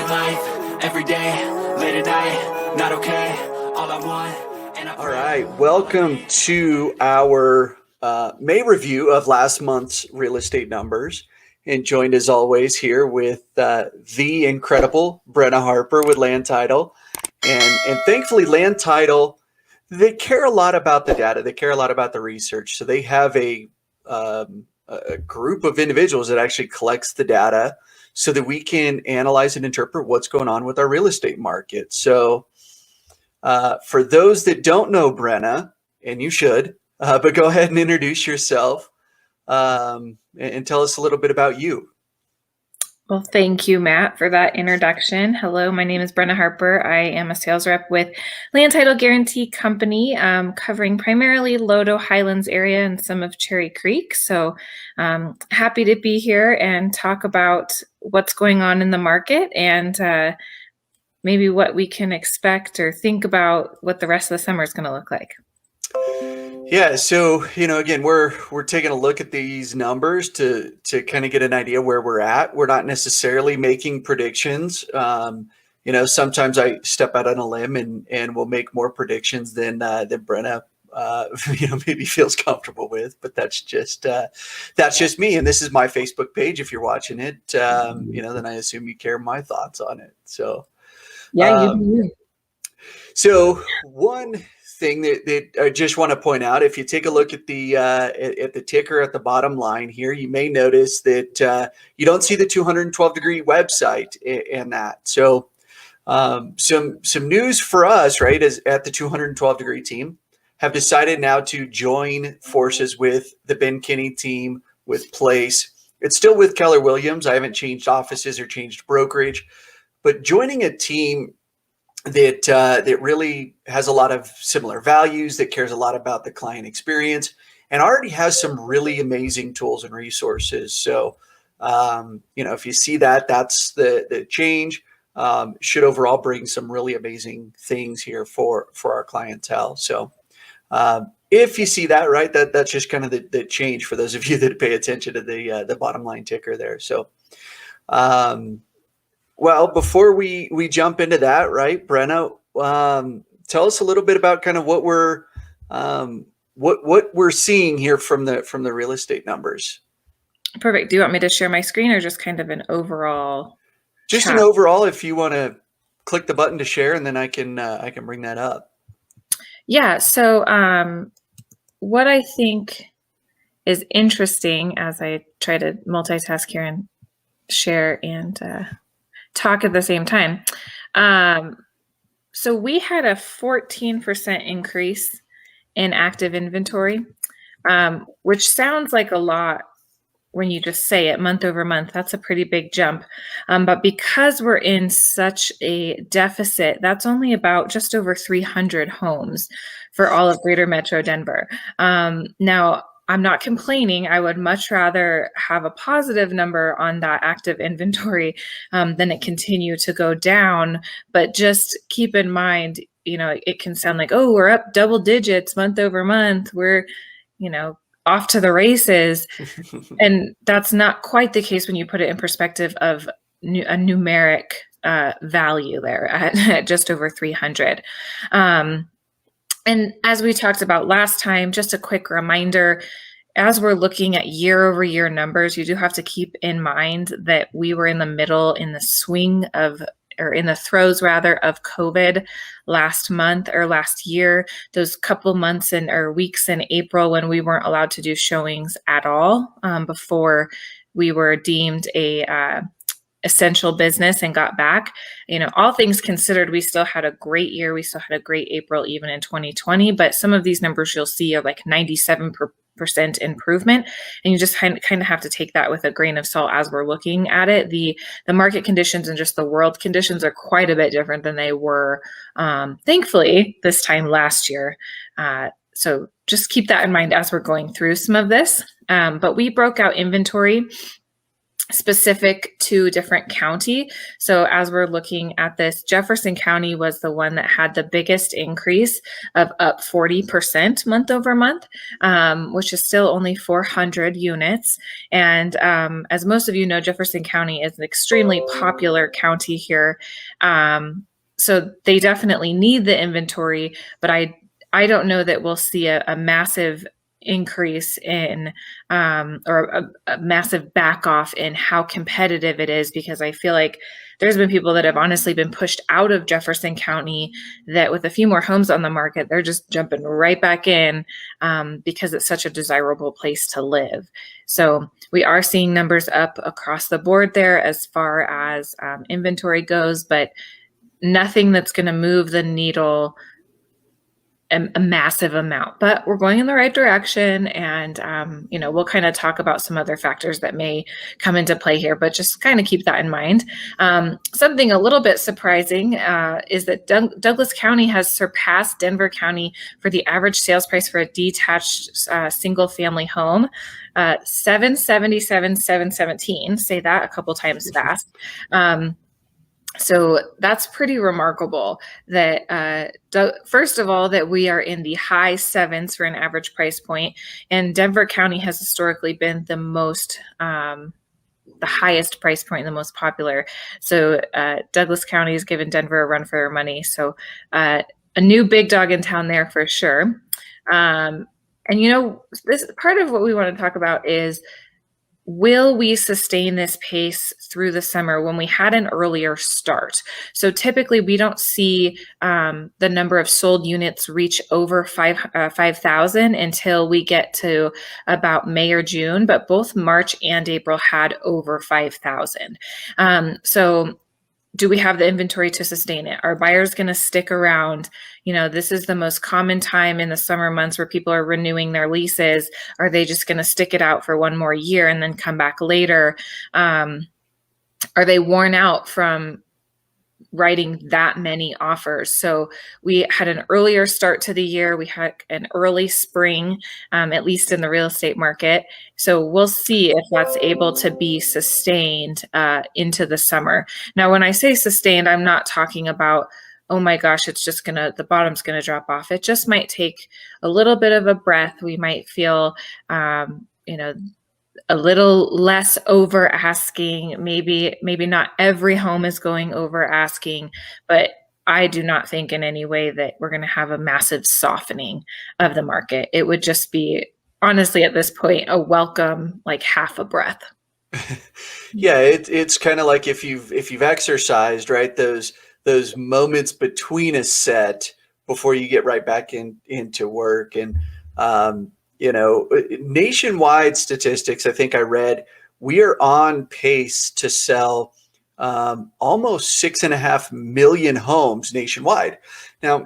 life, every day, late at night, not okay, all I want, and I pray. All right, welcome to our May review of last month's real estate numbers. And joined as always here with the incredible Brenna Harper with Land Title. And thankfully, Land Title, they care a lot about the data, they care a lot about the research. So they have a group of individuals that actually collects the data so that we can analyze and interpret what's going on with our real estate market. So for those that don't know Brenna, and you should, but go ahead and introduce yourself and tell us a little bit about you. Well, thank you, Matt, for that introduction. Hello, my name is Brenna Harper. I am a sales rep with Land Title Guarantee Company, covering primarily Lodo Highlands area and some of Cherry Creek. So happy to be here and talk about what's going on in the market and maybe what we can expect or think about what the rest of the summer is going to look like. Yeah, so again, we're taking a look at these numbers to kind of get an idea where we're at. We're not necessarily making predictions. Sometimes I step out on a limb and we'll make more predictions than Brenna maybe feels comfortable with. But that's just me. And this is my Facebook page. If you're watching it, then I assume you care my thoughts on it. So yeah, you do. So one thing that I just want to point out, if you take a look at the ticker at the bottom line here, you may notice that you don't see the 212-degree website in that. So some news for us, right, is at the 212-degree team have decided now to join forces with the Ben Kinney team, with Place. It's still with Keller Williams. I haven't changed offices or changed brokerage, but joining a team that really has a lot of similar values, that cares a lot about the client experience, and already has some really amazing tools and resources. So, if you see that, that's the change. Should overall bring some really amazing things here for our clientele. So, if you see that, right, that's just kind of the change for those of you that pay attention to the bottom line ticker there. So, well, before we jump into that, right, Brenna, tell us a little bit about kind of what we're seeing here from the real estate numbers. Perfect. Do you want me to share my screen or just kind of an overall? Just chat? An overall, if you want to click the button to share, and then I can bring that up. Yeah. So what I think is interesting as I try to multitask here and share and talk at the same time. So we had a 14% increase in active inventory, which sounds like a lot when you just say it month over month. That's a pretty big jump. But because we're in such a deficit, that's only about just over 300 homes for all of Greater Metro Denver. Now, I'm not complaining. I would much rather have a positive number on that active inventory than it continue to go down. But just keep in mind, it can sound like, oh, we're up double digits month over month. We're, off to the races. And that's not quite the case when you put it in perspective of a numeric value there at just over 300. And as we talked about last time, just a quick reminder, as we're looking at year over year numbers, you do have to keep in mind that we were in the middle, in the swing of, or in the throes rather, of COVID last month or last year, those couple months or weeks in April when we weren't allowed to do showings at all before we were deemed a essential business and got back. All things considered, we still had a great year. We still had a great April even in 2020, but some of these numbers you'll see are like 97% improvement. And you just kind of have to take that with a grain of salt as we're looking at it. The market conditions and just the world conditions are quite a bit different than they were, thankfully, this time last year. So just keep that in mind as we're going through some of this. But we broke out inventory specific to different county. So as we're looking at this, Jefferson County was the one that had the biggest increase of up 40% month over month, which is still only 400 units. And as most of you know, Jefferson County is an extremely popular county here. So they definitely need the inventory, but I don't know that we'll see a massive increase in or a massive back off in how competitive it is, because I feel like there's been people that have honestly been pushed out of Jefferson County that with a few more homes on the market, they're just jumping right back in because it's such a desirable place to live. So we are seeing numbers up across the board there as far as inventory goes, but nothing that's going to move the needle a massive amount, but we're going in the right direction. And, we'll kind of talk about some other factors that may come into play here, but just kind of keep that in mind. Something a little bit surprising is that Douglas County has surpassed Denver County for the average sales price for a detached single family home. 777, 717, say that a couple times fast. So that's pretty remarkable that, first of all, that we are in the high sevens for an average price point. And Denver County has historically been the highest price point and the most popular. So Douglas County has given Denver a run for their money. So a new big dog in town there for sure. And this part of what we want to talk about is, will we sustain this pace through the summer when we had an earlier start? So typically we don't see the number of sold units reach over 5,000 until we get to about May or June, but both March and April had over 5,000. So do we have the inventory to sustain it? Are buyers going to stick around? This is the most common time in the summer months where people are renewing their leases. Are they just going to stick it out for one more year and then come back later? Are they worn out from writing that many offers? So we had an earlier start to the year. We had an early spring, at least in the real estate market. So we'll see if that's able to be sustained into the summer. Now, when I say sustained, I'm not talking about, oh my gosh, the bottom's gonna drop off. It just might take a little bit of a breath. We might feel, a little less over asking. Maybe not every home is going over asking, but I do not think in any way that we're going to have a massive softening of the market. It would just be, honestly, at this point, a welcome, like half a breath. Yeah, it's kind of like if you've exercised, right? Those moments between a set before you get right back into work. And nationwide statistics, I think I read, we are on pace to sell almost 6.5 million homes nationwide. Now,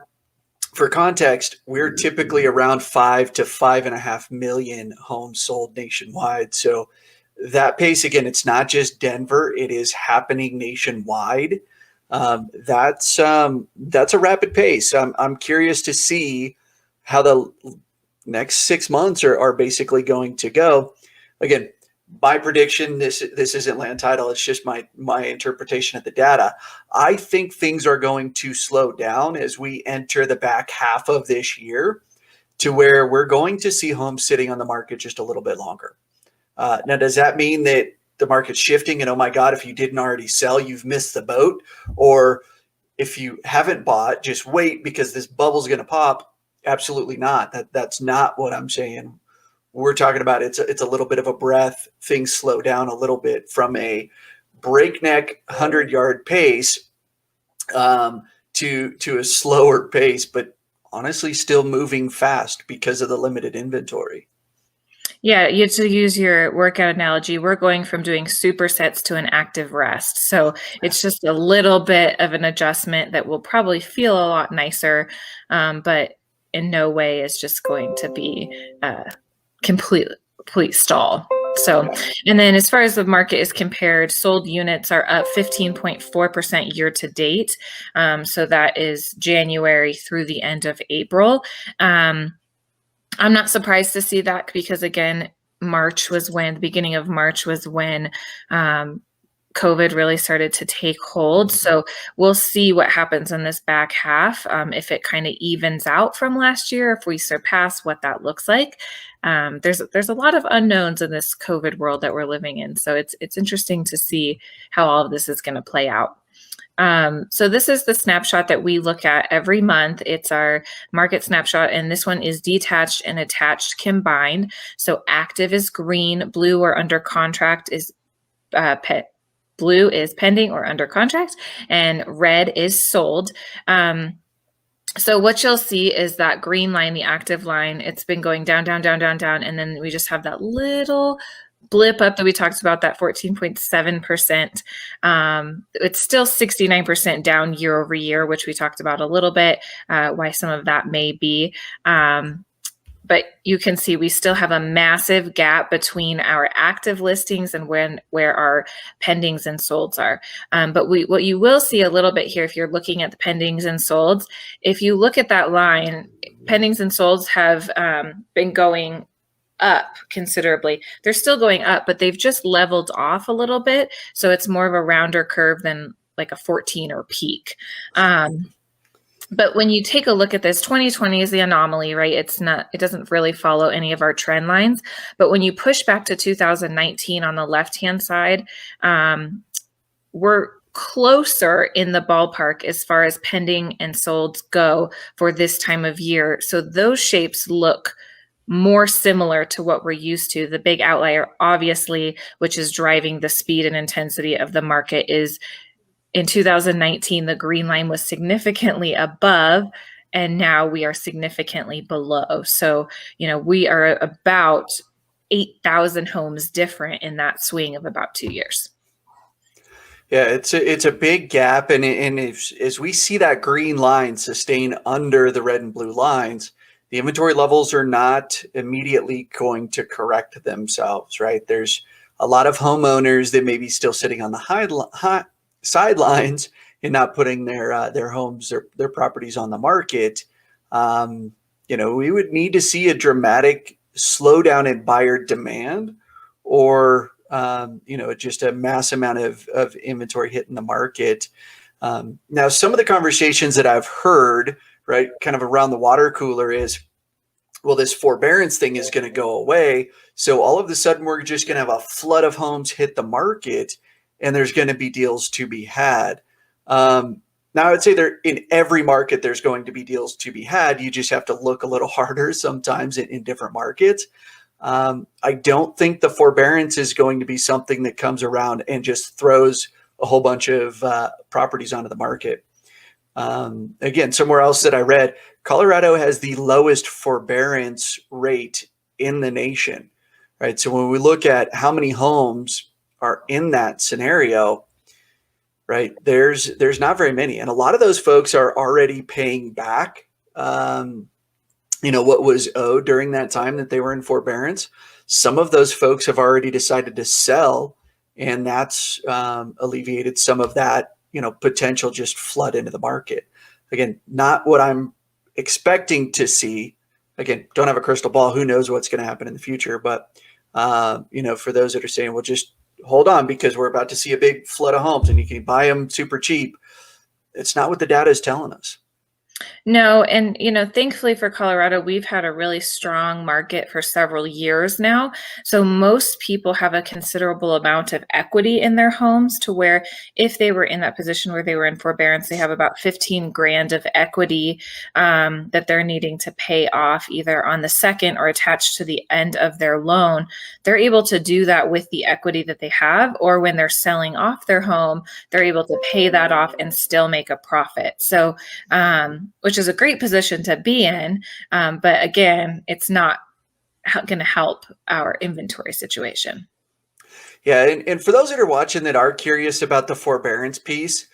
for context, we're typically around 5 to 5.5 million homes sold nationwide. So that pace, again, it's not just Denver, it is happening nationwide. That's a rapid pace. I'm curious to see how the next 6 months are basically going to go. Again, my prediction, this isn't land title, it's just my interpretation of the data. I think things are going to slow down as we enter the back half of this year, to where we're going to see homes sitting on the market just a little bit longer. Now, does that mean that the market's shifting and, oh my God, if you didn't already sell, you've missed the boat? Or if you haven't bought, just wait because this bubble's going to pop? Absolutely not. That's not what I'm saying. We're talking about it's a little bit of a breath. Things slow down a little bit from a breakneck 100-yard pace to a slower pace, but honestly still moving fast because of the limited inventory. Yeah, to use your workout analogy, we're going from doing supersets to an active rest. So it's just a little bit of an adjustment that will probably feel a lot nicer, but in no way is just going to be a complete stall. So, and then as far as the market is compared, sold units are up 15.4% year to date. So that is January through the end of April. I'm not surprised to see that because, again, the beginning of March was when COVID really started to take hold. So we'll see what happens in this back half, if it kind of evens out from last year, if we surpass what that looks like. There's a lot of unknowns in this COVID world that we're living in. So it's interesting to see how all of this is going to play out. So this is the snapshot that we look at every month. It's our market snapshot, and this one is detached and attached combined. So active is green, blue or under contract is blue is pending or under contract, and red is sold. So what you'll see is that green line, the active line, it's been going down, down, down, down, down, and then we just have that little blip up that we talked about, that 14.7%. It's still 69% down year over year, which we talked about a little bit, why some of that may be. But you can see we still have a massive gap between our active listings and where our pendings and solds are. But what you will see a little bit here, if you're looking at the pendings and solds, if you look at that line, pendings and solds have been going up considerably. They're still going up, but they've just leveled off a little bit. So it's more of a rounder curve than like a 14 or peak. But when you take a look at this, 2020 is the anomaly, right? It doesn't really follow any of our trend lines. But when you push back to 2019 on the left-hand side, we're closer in the ballpark as far as pending and solds go for this time of year. So those shapes look more similar to what we're used to. The big outlier, obviously, which is driving the speed and intensity of the market, is in 2019, the green line was significantly above, and now we are significantly below. So, we are about 8,000 homes different in that swing of about 2 years. Yeah, it's a big gap, and as we see that green line sustain under the red and blue lines, the inventory levels are not immediately going to correct themselves, right? There's a lot of homeowners that may be still sitting on the sidelines and not putting their homes, their properties on the market. We would need to see a dramatic slowdown in buyer demand, or just a mass amount of inventory hitting the market. Now, some of the conversations that I've heard, right, kind of around the water cooler is, well, this forbearance thing is going to go away. So all of a sudden we're just going to have a flood of homes hit the market, and there's going to be deals to be had. Now, I would say in every market, there's going to be deals to be had. You just have to look a little harder sometimes in different markets. I don't think the forbearance is going to be something that comes around and just throws a whole bunch of properties onto the market. Again, somewhere else that I read, Colorado has the lowest forbearance rate in the nation, right? So when we look at how many homes are in that scenario, right, there's not very many. And a lot of those folks are already paying back, what was owed during that time that they were in forbearance. Some of those folks have already decided to sell, and that's alleviated some of that, potential just flood into the market. Again, not what I'm expecting to see. Again, don't have a crystal ball. Who knows what's going to happen in the future? But, for those that are saying, well, just hold on because we're about to see a big flood of homes and you can buy them super cheap. It's not what the data is telling us. No, and thankfully for Colorado, we've had a really strong market for several years now. So most people have a considerable amount of equity in their homes, to where if they were in that position where they were in forbearance, they have about 15 grand of equity that they're needing to pay off either on the second or attached to the end of their loan. They're able to do that with the equity that they have, or when they're selling off their home, they're able to pay that off and still make a profit. So, which is a great position to be in. But again, it's not going to help our inventory situation. Yeah. And for those that are watching that are curious about the forbearance piece,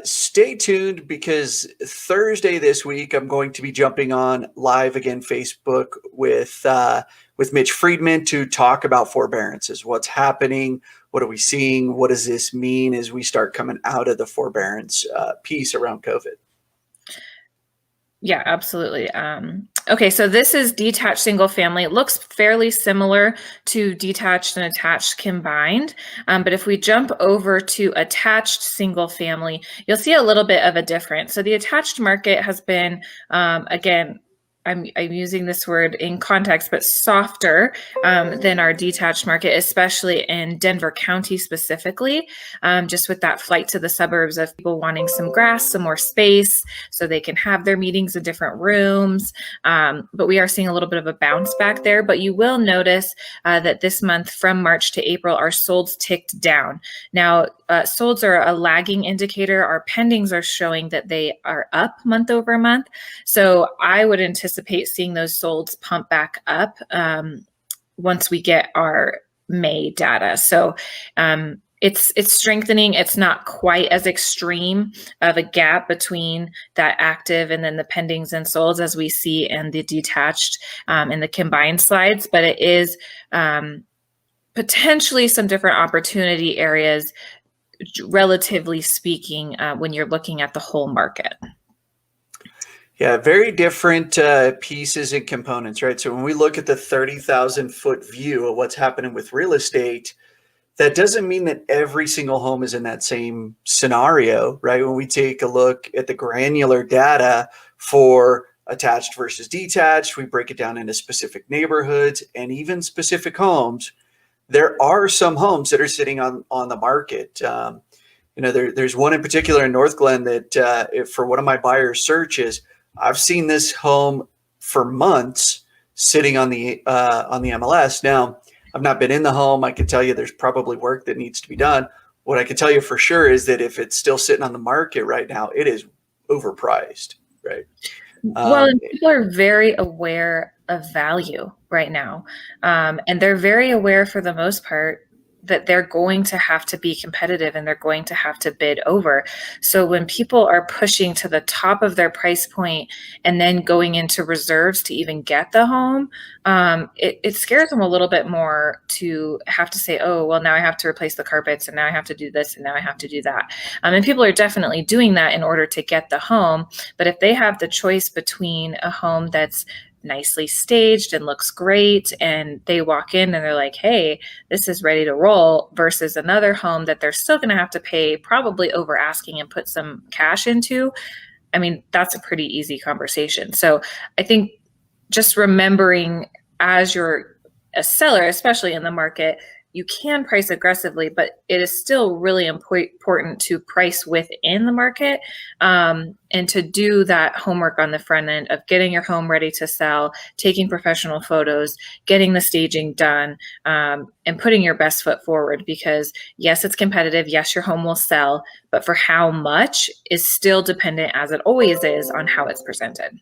stay tuned, because Thursday this week, I'm going to be jumping on live again, Facebook, with Mitch Friedman to talk about forbearances. What's happening? What are we seeing? What does this mean as we start coming out of the forbearance piece around COVID? Yeah, absolutely. Okay, so this is detached single family. It looks fairly similar to detached and attached combined. But if we jump over to attached single family, you'll see a little bit of a difference. So the attached market has been, again, I'm using this word in context, but softer than our detached market, especially in Denver County specifically, just with that flight to the suburbs of people wanting some grass, some more space, so they can have their meetings in different rooms. But we are seeing a little bit of a bounce back there. But you will notice that this month, from March to April, our solds ticked down. Now, solds are a lagging indicator. Our pendings are showing that they are up month over month. So I would anticipate seeing those solds pump back up once we get our May data. So it's strengthening. It's not quite as extreme of a gap between that active and then the pendings and solds as we see in the detached and the combined slides, but it is potentially some different opportunity areas, relatively speaking, when you're looking at the whole market. Yeah, very different pieces and components, right? So when we look at the 30,000 foot view of what's happening with real estate, that doesn't mean that every single home is in that same scenario, right? When we take a look at the granular data for attached versus detached, we break it down into specific neighborhoods and even specific homes. There are some homes that are sitting on the market. There's one in particular in North Glen that for one of my buyers' searches, I've seen this home for months sitting on the MLS. Now, I've not been in the home. I can tell you there's probably work that needs to be done. What I can tell you for sure is that if it's still sitting on the market right now, it is overpriced, right? Well, and people are very aware of value right now. And they're very aware, for the most part, that they're going to have to be competitive and they're going to have to bid over. So when people are pushing to the top of their price point and then going into reserves to even get the home, it scares them a little bit more to have to say, oh, well, now I have to replace the carpets and now I have to do this and now I have to do that. And people are definitely doing that in order to get the home. But if they have the choice between a home that's nicely staged and looks great, and they walk in and they're like, hey, this is ready to roll, versus another home that they're still going to have to pay probably over asking and put some cash into, I mean, that's a pretty easy conversation. So I think just remembering, as you're a seller, especially in the market, you can price aggressively, but it is still really important to price within the market, and to do that homework on the front end of getting your home ready to sell, taking professional photos, getting the staging done, and putting your best foot forward. Because yes, it's competitive. Yes, your home will sell, but for how much is still dependent, as it always is, on how it's presented.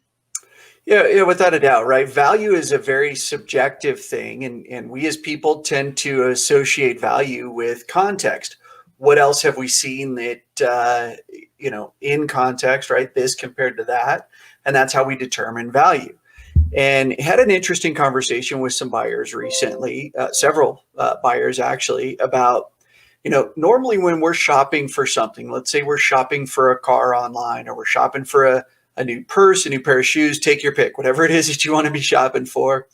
Yeah, without a doubt, right? Value is a very subjective thing, and we as people tend to associate value with context. What else have we seen that in context, right? This compared to that, and that's how we determine value. And had an interesting conversation with some buyers recently, several buyers actually, about normally when we're shopping for something, let's say we're shopping for a car online, or we're shopping for a new purse, a new pair of shoes, take your pick, whatever it is that you want to be shopping for.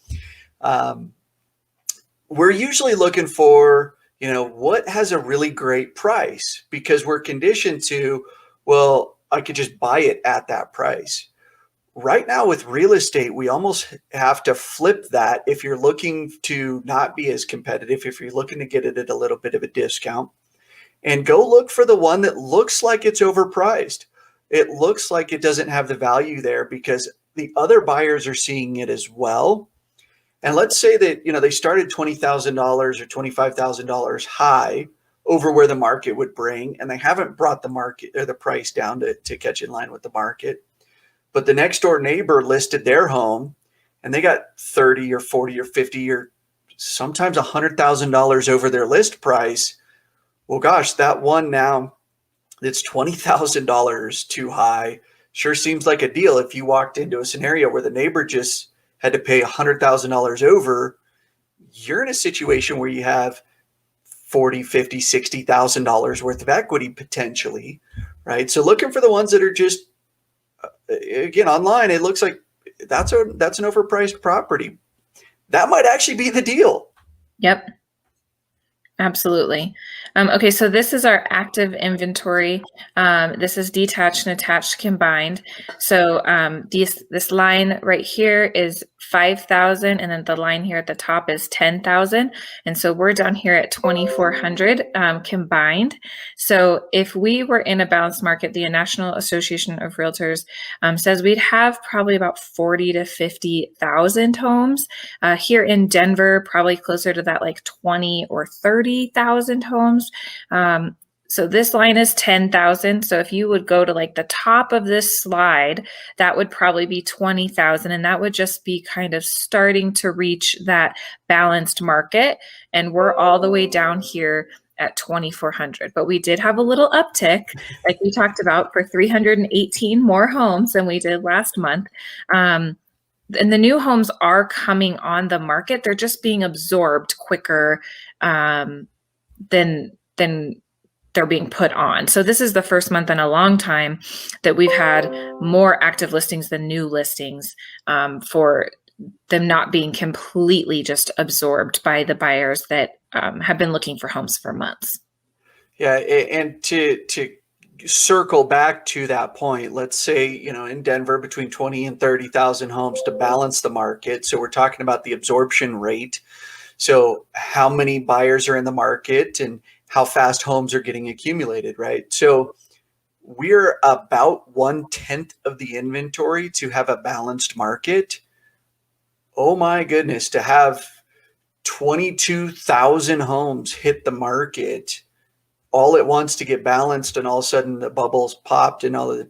We're usually looking for, what has a really great price, because we're conditioned to, well, I could just buy it at that price. Right now with real estate, we almost have to flip that. If you're looking to not be as competitive, if you're looking to get it at a little bit of a discount, and go look for the one that looks like it's overpriced. It looks like it doesn't have the value there because the other buyers are seeing it as well. And let's say that, they started $20,000 or $25,000 high over where the market would bring, and they haven't brought the market or the price down to catch in line with the market. But the next door neighbor listed their home and they got 30 or 40 or 50 or sometimes $100,000 over their list price. Well, gosh, that one now that's $20,000 too high sure seems like a deal. If you walked into a scenario where the neighbor just had to pay $100,000 over, you're in a situation where you have $40,000, $50,000, $60,000 worth of equity potentially, right? So looking for the ones that are just, again, online, it looks like that's an overpriced property. That might actually be the deal. Yep. Absolutely. Okay, so this is our active inventory. This is detached and attached combined. So this line right here is 5,000, and then the line here at the top is 10,000. And so we're down here at 2,400 combined. So if we were in a balanced market, the National Association of Realtors says we'd have probably about 40 to 50,000 homes. Here in Denver, probably closer to that, like 20 or 30,000 homes. So this line is 10,000. So if you would go to like the top of this slide, that would probably be 20,000. And that would just be kind of starting to reach that balanced market. And we're all the way down here at 2,400. But we did have a little uptick, like we talked about, for 318 more homes than we did last month. And the new homes are coming on the market. They're just being absorbed quicker than they're being put on. So this is the first month in a long time that we've had more active listings than new listings, for them not being completely just absorbed by the buyers that have been looking for homes for months. Yeah, and to circle back to that point, let's say, in Denver, between 20 and 30,000 homes to balance the market. So we're talking about the absorption rate. So how many buyers are in the market and how fast homes are getting accumulated, right? So we're about 1/10 of the inventory to have a balanced market. Oh my goodness, to have 22,000 homes hit the market all at once to get balanced, and all of a sudden the bubbles popped and all of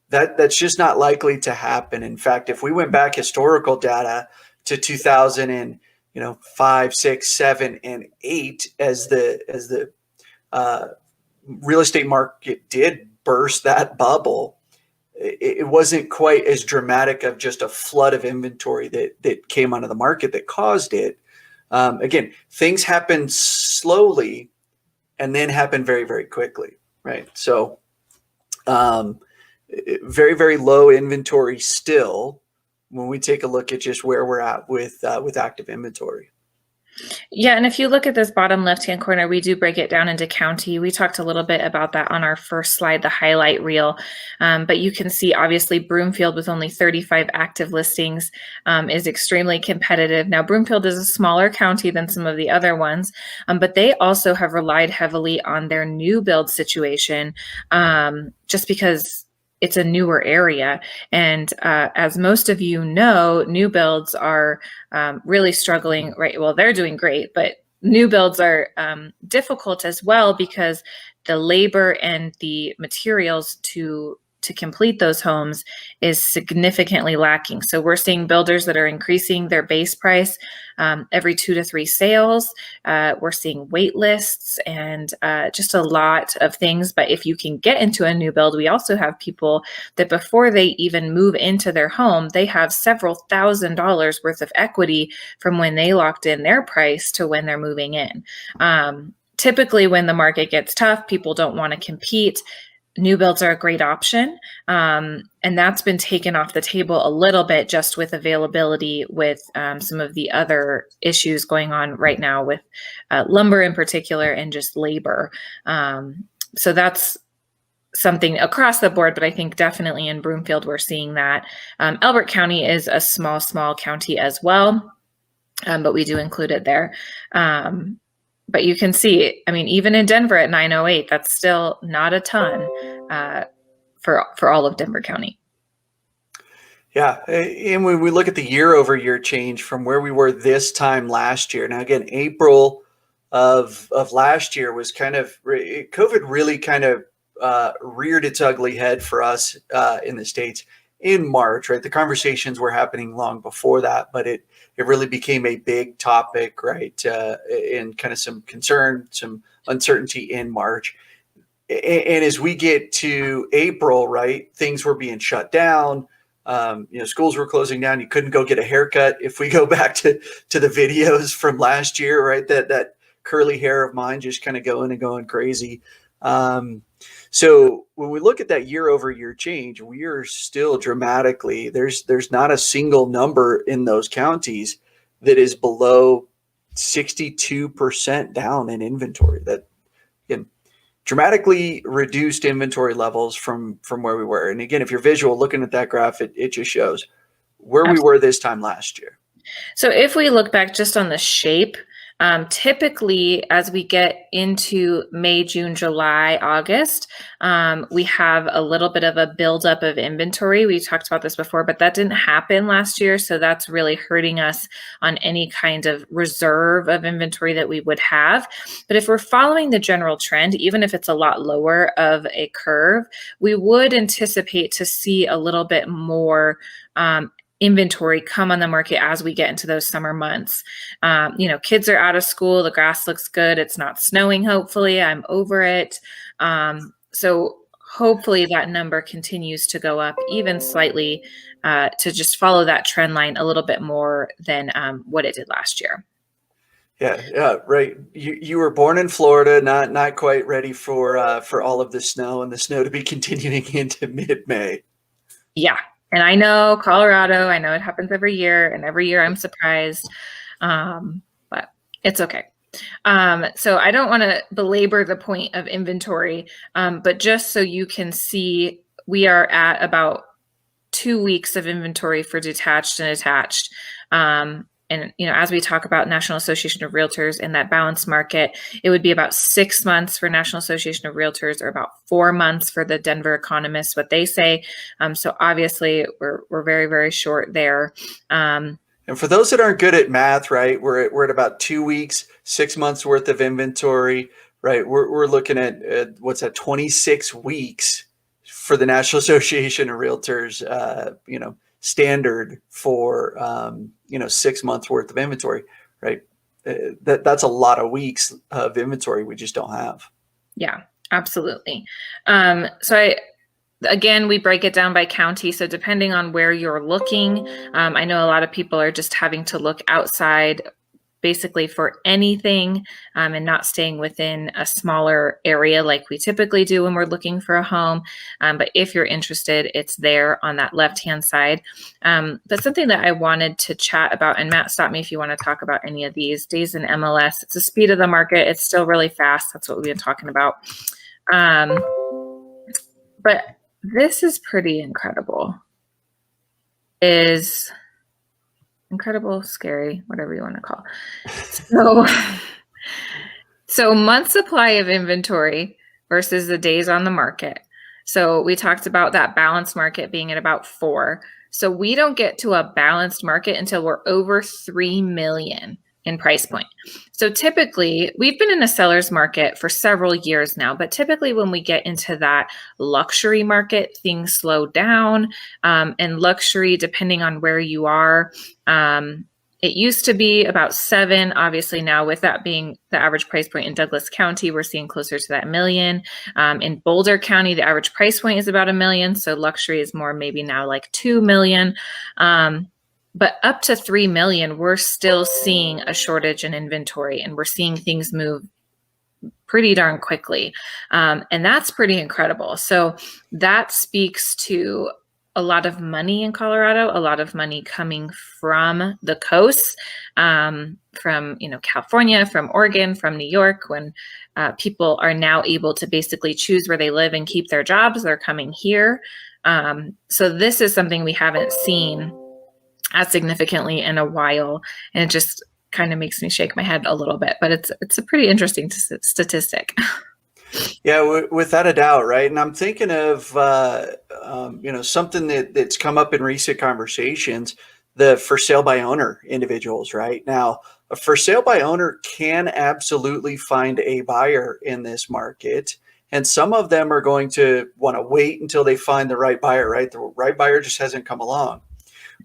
that's just not likely to happen. In fact, if we went back historical data to 2005, 6, 7, and 8, as the real estate market did burst that bubble, it wasn't quite as dramatic of just a flood of inventory that came onto the market that caused it. Again, things happen slowly and then happen very, very quickly, right? So very, very low inventory still when we take a look at just where we're at with active inventory. Yeah, and if you look at this bottom left-hand corner, we do break it down into county. We talked a little bit about that on our first slide, the highlight reel. But you can see, obviously, Broomfield with only 35 active listings is extremely competitive. Now, Broomfield is a smaller county than some of the other ones, but they also have relied heavily on their new build situation, just because it's a newer area. And as most of you know, new builds are really struggling, right? Well, they're doing great, but new builds are difficult as well, because the labor and the materials to complete those homes is significantly lacking. So we're seeing builders that are increasing their base price every 2 to 3 sales. We're seeing wait lists and just a lot of things. But if you can get into a new build, we also have people that before they even move into their home, they have several $1,000s worth of equity from when they locked in their price to when they're moving in. Typically, when the market gets tough, people don't want to compete. New builds are a great option. And that's been taken off the table a little bit just with availability, with some of the other issues going on right now with lumber in particular and just labor. So that's something across the board, but I think definitely in Broomfield, we're seeing that. Elbert County is a small county as well, but we do include it there. But you can see, I mean, even in Denver at 908, that's still not a ton for all of Denver County. Yeah, and when we look at the year-over-year change from where we were this time last year, now again, April of last year was kind of, COVID really kind of reared its ugly head for us in the States in March, right? The conversations were happening long before that, but it really became a big topic, right? And kind of some concern, some uncertainty in March. And as we get to April, right, things were being shut down. Schools were closing down. You couldn't go get a haircut. If we go back to the videos from last year, right, that curly hair of mine just kind of going crazy. So when we look at that year over year change, we are still dramatically, there's not a single number in those counties that is below 62% down in inventory. That, again, dramatically reduced inventory levels from where we were. And again, if you're visual looking at that graph, it just shows where we were this time last year. So if we look back just on the shape, typically as we get into May, June, July, August, we have a little bit of a buildup of inventory. We talked about this before, but that didn't happen last year. So that's really hurting us on any kind of reserve of inventory that we would have. But if we're following the general trend, even if it's a lot lower of a curve, we would anticipate to see a little bit more inventory come on the market as we get into those summer months. Kids are out of school, the grass looks good, it's not snowing, hopefully, I'm over it. So hopefully that number continues to go up even slightly to just follow that trend line a little bit more than what it did last year. Yeah, right. You were born in Florida, not quite ready for all of the snow and the snow to be continuing into mid-May. Yeah. And I know Colorado, I know it happens every year, and every year I'm surprised, but it's okay. So I don't want to belabor the point of inventory, but just so you can see, we are at about 2 weeks of inventory for detached and attached. And, as we talk about National Association of Realtors in that balanced market, it would be about 6 months for National Association of Realtors, or about 4 months for the Denver Economist, what they say. So obviously we're very, very short there. And for those that aren't good at math, right, we're at about 2 weeks, 6 months worth of inventory, right? We're looking at what's that, 26 weeks for the National Association of Realtors, standard for 6 months worth of inventory, right? That's a lot of weeks of inventory we just don't have. Yeah, absolutely. Again, we break it down by county. So depending on where you're looking, I know a lot of people are just having to look outside basically for anything and not staying within a smaller area like we typically do when we're looking for a home. But if you're interested, it's there on that left-hand side. That's something that I wanted to chat about. And Matt, stop me if you want to talk about any of these. Days in MLS, it's the speed of the market. It's still really fast. That's what we've been talking about. But this is pretty incredible. Incredible, scary, whatever you want to call. So month supply of inventory versus the days on the market. So we talked about that balanced market being at about 4. So we don't get to a balanced market until we're over 3 million in price point. So typically, we've been in a seller's market for several years now, but typically when we get into that luxury market, things slow down. And luxury, depending on where you are, it used to be about 7. Obviously now, with that being the average price point in Douglas County, we're seeing closer to that 1 million. In Boulder County, the average price point is about 1 million. So luxury is more maybe now like 2 million. But up to 3 million, we're still seeing a shortage in inventory, and we're seeing things move pretty darn quickly. And that's pretty incredible. So that speaks to a lot of money in Colorado, a lot of money coming from the coast, from California, from Oregon, from New York. When people are now able to basically choose where they live and keep their jobs, they're coming here. So this is something we haven't seen as significantly in a while, and it just kind of makes me shake my head a little bit. But it's a pretty interesting statistic. Yeah, without a doubt, right? And I'm thinking of something that's come up in recent conversations: the for sale by owner individuals. Right now, a for sale by owner can absolutely find a buyer in this market, and some of them are going to want to wait until they find the right buyer. Right, the right buyer just hasn't come along.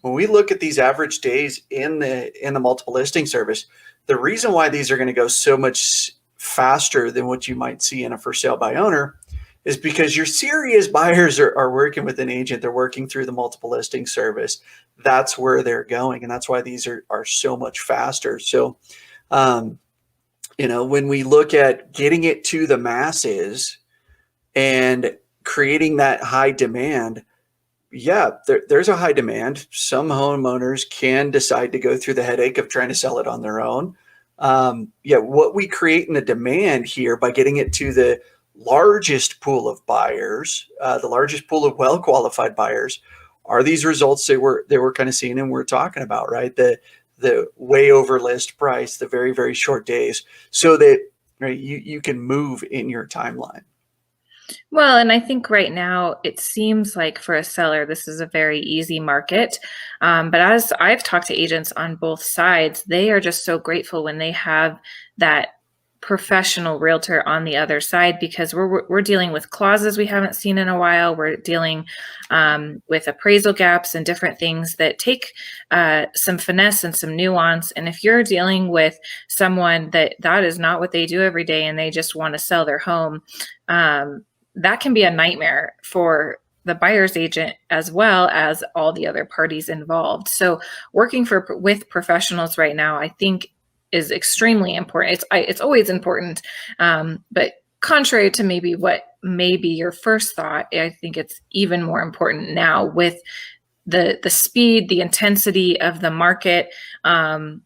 When we look at these average days in the multiple listing service, the reason why these are going to go so much faster than what you might see in a for sale by owner is because your serious buyers are working with an agent. They're working through the multiple listing service. That's where they're going. And that's why these are so much faster. So, when we look at getting it to the masses, and creating that high demand. Yeah, there's a high demand. Some homeowners can decide to go through the headache of trying to sell it on their own. Yeah, what we create in the demand here by getting it to the largest pool of buyers, the largest pool of well-qualified buyers, are these results that we're kind of seeing and we're talking about, right? The way over list price, the very, very short days, so that, right, you can move in your timeline. Well, and I think right now it seems like for a seller, this is a very easy market. But as I've talked to agents on both sides, they are just so grateful when they have that professional realtor on the other side, because we're dealing with clauses we haven't seen in a while. We're dealing with appraisal gaps and different things that take some finesse and some nuance. And if you're dealing with someone that is not what they do every day and they just want to sell their home, that can be a nightmare for the buyer's agent as well as all the other parties involved. So working with professionals right now, I think, is extremely important. It's always important, but contrary to maybe what may be your first thought, I think it's even more important now with the speed, the intensity of the market, and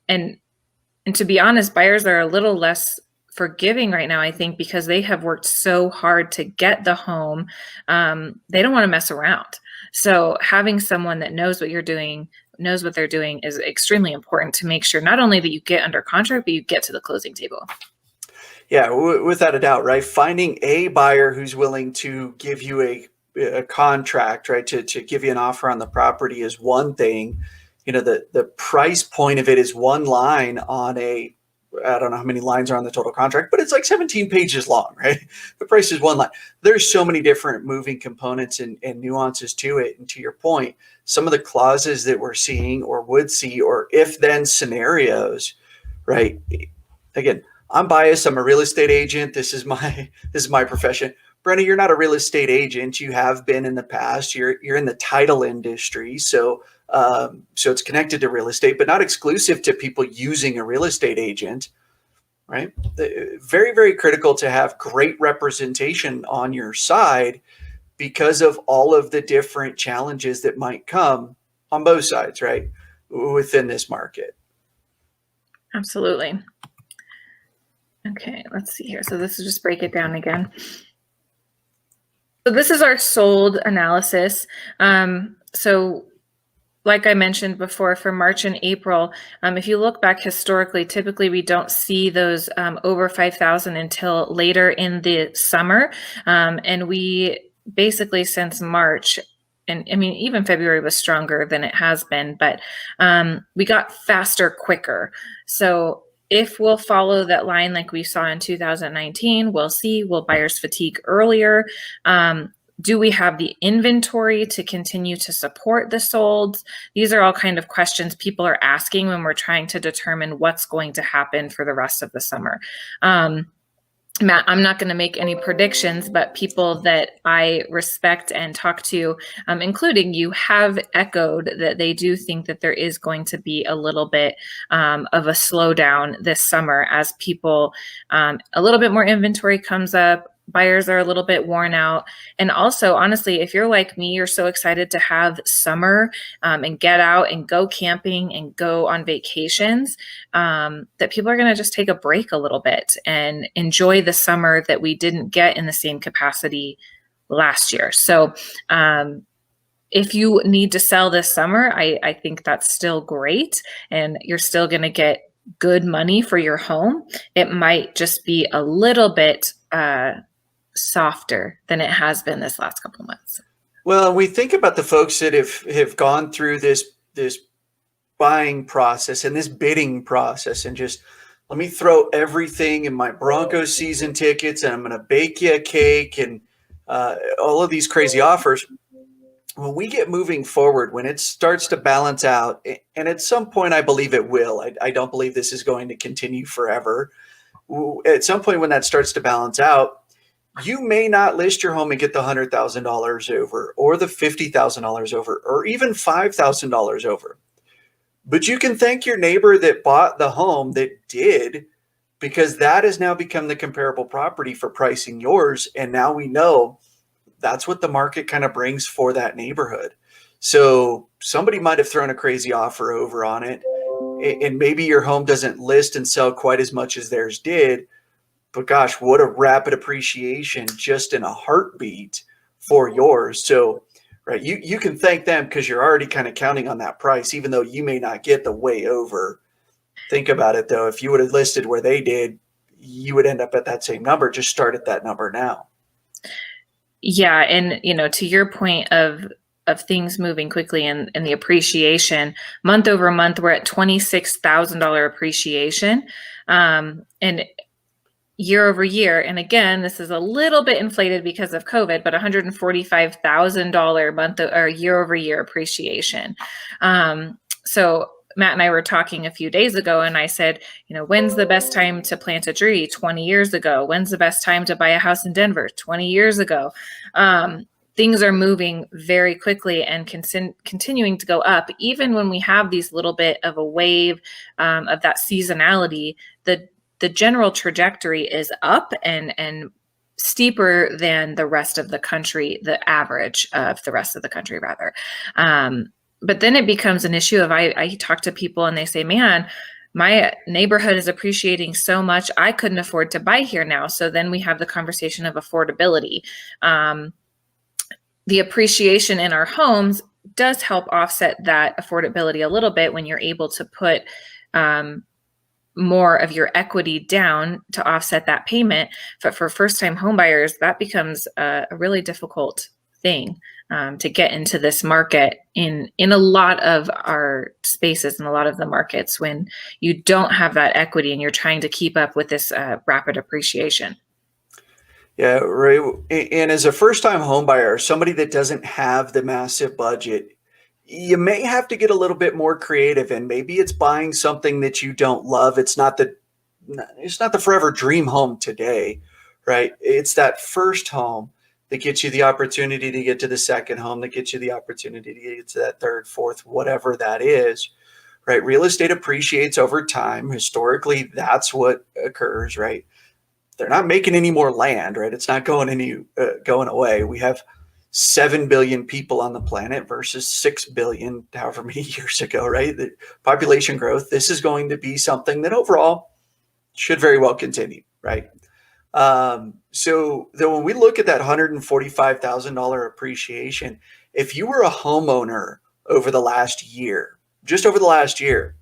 to be honest, buyers are a little less forgiving right now, I think, because they have worked so hard to get the home. They don't want to mess around. So having someone that knows what you're doing, knows what they're doing, is extremely important to make sure not only that you get under contract, but you get to the closing table. Yeah, without a doubt, right? Finding a buyer who's willing to give you a contract, right, to give you an offer on the property is one thing. You know, the price point of it is one line on I don't know how many lines are on the total contract, but it's like 17 pages long, right? The price is one line. There's so many different moving components and nuances to it. And to your point, some of the clauses that we're seeing or would see, or if then scenarios, right? Again, I'm biased. I'm a real estate agent. This is my profession. Brenna, you're not a real estate agent. You have been in the past. You're in the title industry. So it's connected to real estate, but not exclusive to people using a real estate agent, right? Very, very critical to have great representation on your side because of all of the different challenges that might come on both sides, right, within this market. Absolutely. Okay, let's see here. So this is just break it down again. So this is our sold analysis. So like I mentioned before, for March and April, if you look back historically, typically we don't see those over 5,000 until later in the summer. And we basically, since March, and I mean, even February was stronger than it has been, but we got faster quicker. So if we'll follow that line like we saw in 2019, we'll see, will buyers fatigue earlier? Do we have the inventory to continue to support the solds? These are all kind of questions people are asking when we're trying to determine what's going to happen for the rest of the summer. Matt, I'm not going to make any predictions, but people that I respect and talk to, including you, have echoed that they do think that there is going to be a little bit of a slowdown this summer as people, a little bit more inventory comes up. Buyers are a little bit worn out. And also, honestly, if you're like me, you're so excited to have summer and get out and go camping and go on vacations, that people are going to just take a break a little bit and enjoy the summer that we didn't get in the same capacity last year. So if you need to sell this summer, I think that's still great. And you're still going to get good money for your home. It might just be a little bit softer than it has been this last couple of months. Well, we think about the folks that have gone through this buying process and this bidding process, and just let me throw everything in my Broncos season tickets, and I'm going to bake you a cake, and all of these crazy offers. When we get moving forward, when it starts to balance out, and at some point I believe it will, I don't believe this is going to continue forever. At some point when that starts to balance out, you may not list your home and get the $100,000 over, or the $50,000 over, or even $5,000 over. But you can thank your neighbor that bought the home that did, because that has now become the comparable property for pricing yours. And now we know that's what the market kind of brings for that neighborhood. So somebody might have thrown a crazy offer over on it, and maybe your home doesn't list and sell quite as much as theirs did. But gosh, what a rapid appreciation just in a heartbeat for yours. So, right, you can thank them because you're already kind of counting on that price, even though you may not get the way over. Think about it though. If you would have listed where they did, you would end up at that same number. Just start at that number now. Yeah, and to your point of things moving quickly and the appreciation, month over month, we're at $26,000 appreciation, and year over year. And again, this is a little bit inflated because of COVID, but $145,000 month or year over year appreciation. So Matt and I were talking a few days ago, and I said, when's the best time to plant a tree? 20 years ago. When's the best time to buy a house in Denver? 20 years ago. Things are moving very quickly and continuing to go up. Even when we have these little bit of a wave of that seasonality, the general trajectory is up and steeper than the rest of the country, the average of the rest of the country, rather. But then it becomes an issue of I talk to people and they say, man, my neighborhood is appreciating so much, I couldn't afford to buy here now. So then we have the conversation of affordability. The appreciation in our homes does help offset that affordability a little bit when you're able to put more of your equity down to offset that payment. But for first-time homebuyers, that becomes a really difficult thing to get into this market in a lot of our spaces and a lot of the markets when you don't have that equity and you're trying to keep up with this rapid appreciation. Yeah, right. And as a first-time home buyer, somebody that doesn't have the massive budget, you may have to get a little bit more creative, and maybe it's buying something that you don't love. It's not the forever dream home today, right? It's that first home that gets you the opportunity to get to the second home, that gets you the opportunity to get to that third, fourth, whatever that is, right? Real estate appreciates over time. Historically, that's what occurs, right? They're not making any more land, right? It's not going away. We have 7 billion people on the planet versus 6 billion, however many years ago, right? The population growth, this is going to be something that overall should very well continue, right? So then when we look at that $145,000 appreciation, if you were a homeowner over the last year, just over the last year,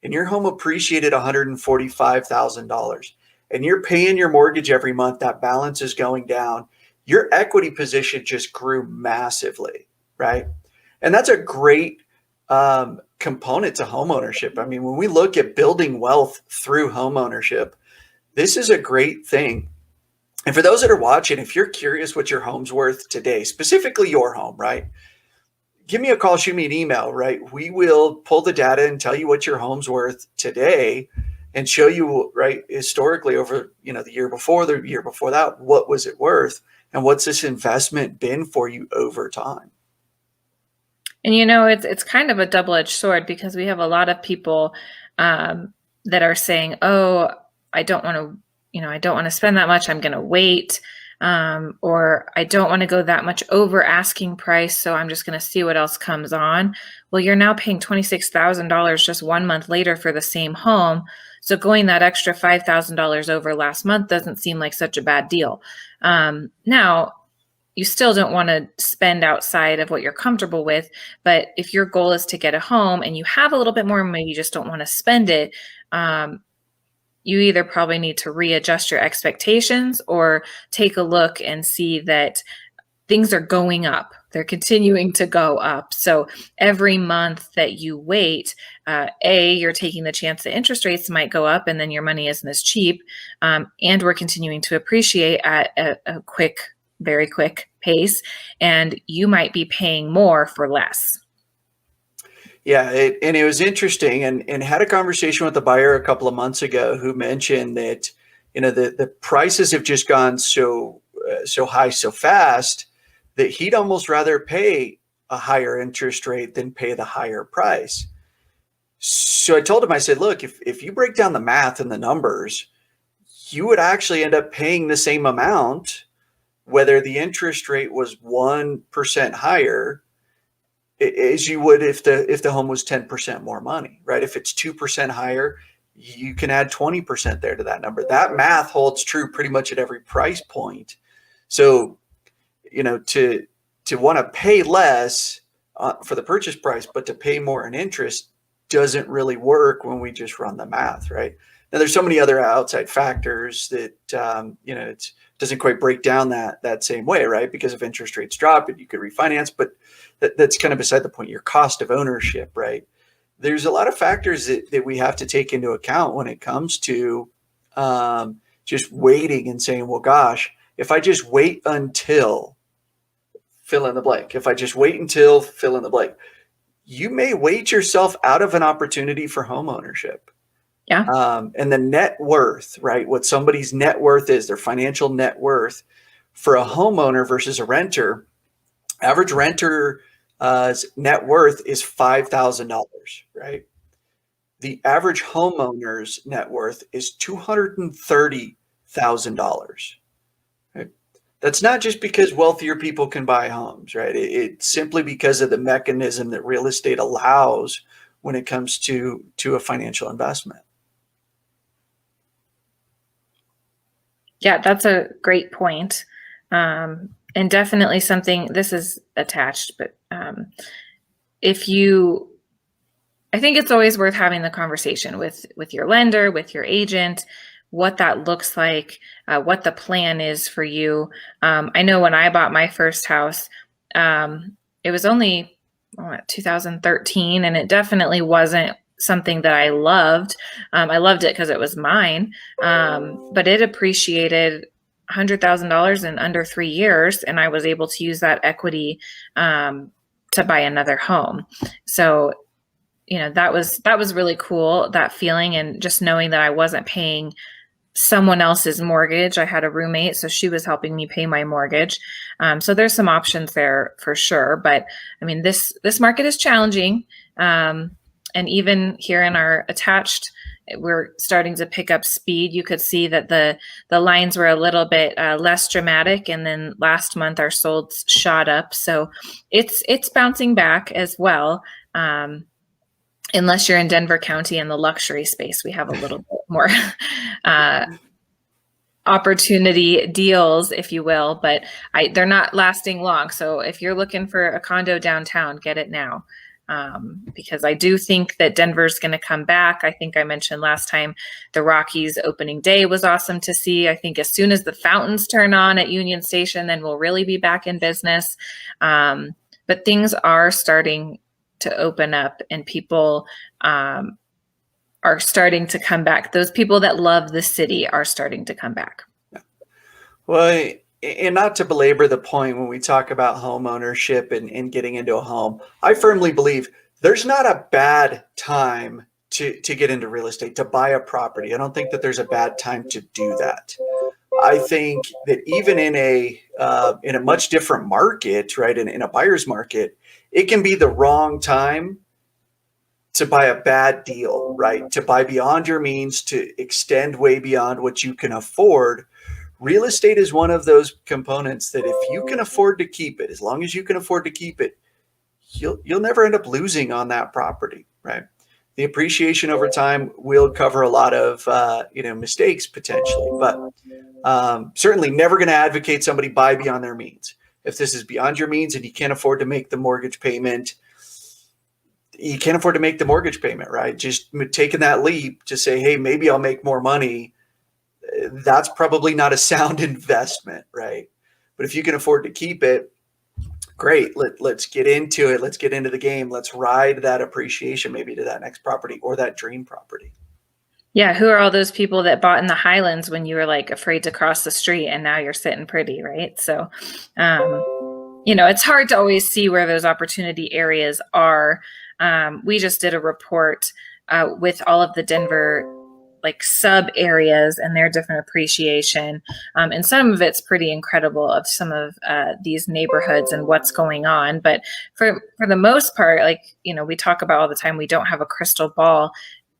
and your home appreciated $145,000 and you're paying your mortgage every month, that balance is going down, your equity position just grew massively, right? And that's a great component to homeownership. I mean, when we look at building wealth through homeownership, this is a great thing. And for those that are watching, if you're curious what your home's worth today, specifically your home, right? Give me a call, shoot me an email, right? We will pull the data and tell you what your home's worth today and show you, right, historically over, the year before, the year before that, what was it worth? And what's this investment been for you over time? And it's kind of a double-edged sword because we have a lot of people that are saying, "Oh, I don't want to, I don't want to spend that much. I'm going to wait, or I don't want to go that much over asking price, so I'm just going to see what else comes on." Well, you're now paying $26,000 just 1 month later for the same home, so going that extra $5,000 over last month doesn't seem like such a bad deal. Now, you still don't want to spend outside of what you're comfortable with, but if your goal is to get a home and you have a little bit more, maybe you just don't want to spend it, you either probably need to readjust your expectations or take a look and see that things are going up. They're continuing to go up. So every month that you wait, you're taking the chance that interest rates might go up and then your money isn't as cheap. And we're continuing to appreciate at a very quick pace. And you might be paying more for less. Yeah, and it was interesting, and had a conversation with a buyer a couple of months ago who mentioned that the prices have just gone so high so fast that he'd almost rather pay a higher interest rate than pay the higher price. So I told him, I said, look, if you break down the math and the numbers, you would actually end up paying the same amount, whether the interest rate was 1% higher, as you would if the home was 10% more money, right? If it's 2% higher, you can add 20% there to that number. That math holds true pretty much at every price point. So, to want to pay less for the purchase price, but to pay more in interest doesn't really work when we just run the math, right? Now, there's so many other outside factors that it doesn't quite break down that same way, right? Because if interest rates drop, you could refinance, but that's kind of beside the point. Your cost of ownership, right? There's a lot of factors that we have to take into account when it comes to just waiting and saying, well, gosh, if I just wait until fill in the blank, if I just wait until fill in the blank, you may wait yourself out of an opportunity for home ownership. Yeah. And the net worth, right? What somebody's net worth is, their financial net worth for a homeowner versus a renter. Average renter net worth is $5,000, right? The average homeowner's net worth is $230,000. Right? That's not just because wealthier people can buy homes, right? It's simply because of the mechanism that real estate allows when it comes to a financial investment. Yeah, that's a great point. And definitely something, this is attached, but I think it's always worth having the conversation with your lender, with your agent, what that looks like, what the plan is for you. I know when I bought my first house, it was only 2013, and it definitely wasn't something that I loved. I loved it because it was mine, but it appreciated $100,000 in under 3 years, and I was able to use that equity to buy another home. So, that was really cool, that feeling, and just knowing that I wasn't paying someone else's mortgage. I had a roommate, so she was helping me pay my mortgage. So there's some options there for sure. But I mean, this market is challenging. And even here in our attached, we're starting to pick up speed. You could see that the lines were a little bit less dramatic, and then last month our solds shot up. So it's bouncing back as well. Unless you're in Denver County in the luxury space, we have a little bit more opportunity deals, if you will, but they're not lasting long. So if you're looking for a condo downtown, get it now. Because I do think that Denver's going to come back. I think I mentioned last time the Rockies opening day was awesome to see. I think as soon as the fountains turn on at Union Station, then we'll really be back in business. But things are starting to open up, and people are starting to come back. Those people that love the city are starting to come back. Well, and not to belabor the point when we talk about home ownership and getting into a home, I firmly believe there's not a bad time to get into real estate, to buy a property. I don't think that there's a bad time to do that. I think that even in a much different market, right, in a buyer's market, it can be the wrong time to buy a bad deal, right? To buy beyond your means, to extend way beyond what you can afford. Real estate is one of those components that if you can afford to keep it, as long as you can afford to keep it, you'll never end up losing on that property, right? The appreciation over time will cover a lot of mistakes potentially, but certainly never going to advocate somebody buy beyond their means. If this is beyond your means and you can't afford to make the mortgage payment, you can't afford to make the mortgage payment, right? Just taking that leap to say, hey, maybe I'll make more money. That's probably not a sound investment, right? But if you can afford to keep it, great. Let's get into it. Let's get into the game. Let's ride that appreciation maybe to that next property or that dream property. Yeah. Who are all those people that bought in the Highlands when you were like afraid to cross the street and now you're sitting pretty, right? So, it's hard to always see where those opportunity areas are. We just did a report with all of the Denver like sub areas and their different appreciation. And some of it's pretty incredible of some of these neighborhoods and what's going on. But for the most part, we talk about all the time, we don't have a crystal ball.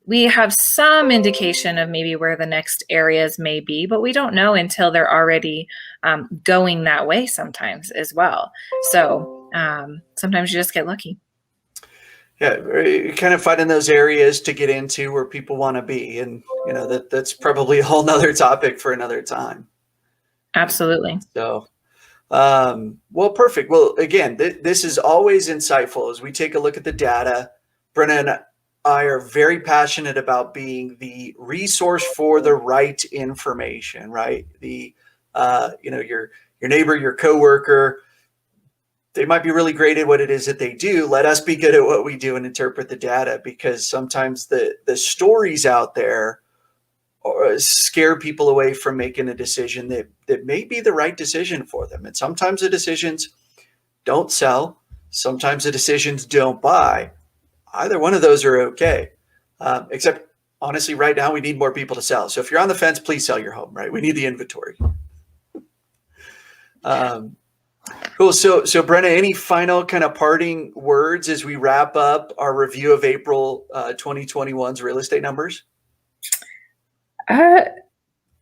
we have some indication of maybe where the next areas may be, but we don't know until they're already going that way sometimes as well. So sometimes you just get lucky. Yeah, kind of finding those areas to get into where people want to be. And, that's probably a whole nother topic for another time. Absolutely. So, well, perfect. Well, again, this is always insightful as we take a look at the data. Brenna and I are very passionate about being the resource for the right information, right? The, your neighbor, your coworker, they might be really great at what it is that they do. Let us be good at what we do and interpret the data, because sometimes the stories out there scare people away from making a decision that may be the right decision for them. And sometimes the decisions don't sell. Sometimes the decisions don't buy. Either one of those are okay. Except honestly, right now we need more people to sell. So if you're on the fence, please sell your home, right? We need the inventory. Cool. So Brenna, any final kind of parting words as we wrap up our review of April 2021's real estate numbers?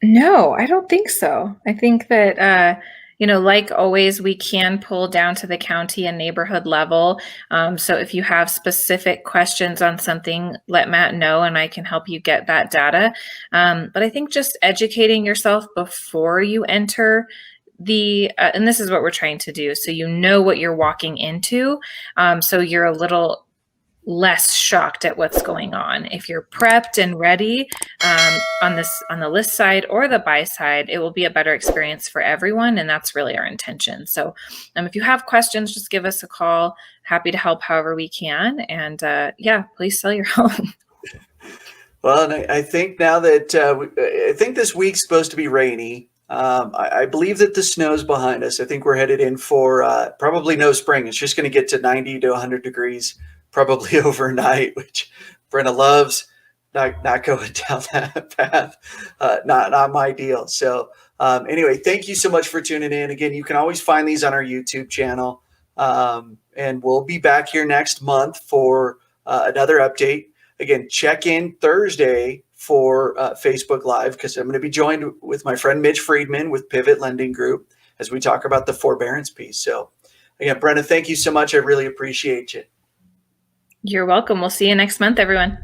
No, I don't think so. I think that, like always, we can pull down to the county and neighborhood level. So if you have specific questions on something, let Matt know and I can help you get that data. But I think just educating yourself before you enter and this is what we're trying to do. So you know what you're walking into. So you're a little less shocked at what's going on. If you're prepped and ready on the list side or the buy side, it will be a better experience for everyone, and that's really our intention. So if you have questions, just give us a call. Happy to help however we can, and please sell your home. Well, and I think now that I think this week's supposed to be rainy. I believe that the snow's behind us. I think we're headed in for probably no spring. It's just going to get to 90 to 100 degrees probably overnight, which Brenna loves. Not going down that path. Not my deal. So anyway, thank you so much for tuning in. Again, you can always find these on our YouTube channel. And we'll be back here next month for another update. Again, check in Thursday for Facebook Live, because I'm going to be joined with my friend Mitch Friedman with Pivot Lending Group as we talk about the forbearance piece. So again, Brenna, thank you so much. I really appreciate you. You're welcome. We'll see you next month, everyone.